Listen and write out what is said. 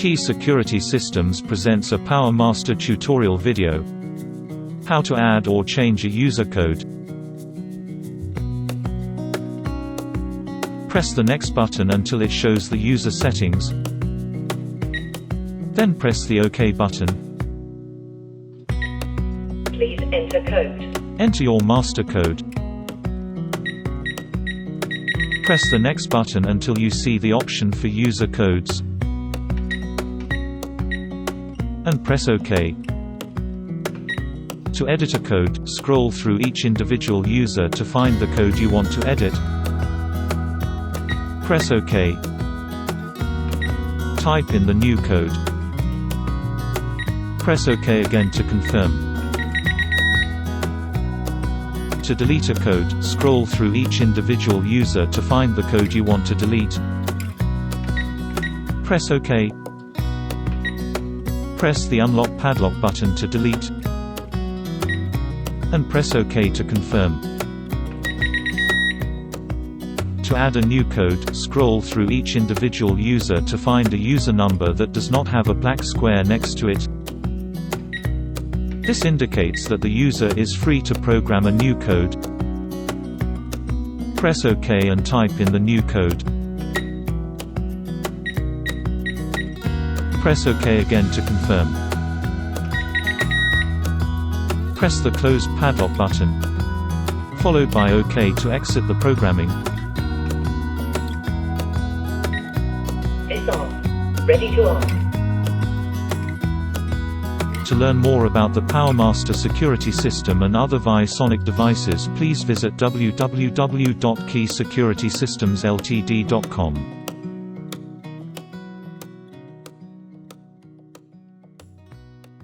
Key Security Systems presents a PowerMaster tutorial video. How to add or change a user code. Press the next button until it shows the user settings. Then press the OK button. Please enter code. Enter your master code. Press the next button until you see the option for user codes. And press OK. To edit a code, scroll through each individual user to find the code you want to edit. Press OK. Type in the new code. Press OK again to confirm. To delete a code, scroll through each individual user to find the code you want to delete. Press OK. Press the Unlock Padlock button to delete. And press OK to confirm. To add a new code, scroll through each individual user to find a user number that does not have a black square next to it. This indicates that the user is free to program a new code. Press OK and type in the new code. Press OK again to confirm. Press the Close Padlock button, followed by OK to exit the programming. It's on. Ready to on. To learn more about the PowerMaster security system and other Visonic devices, please visit www.keysecurity-systemsltd.com.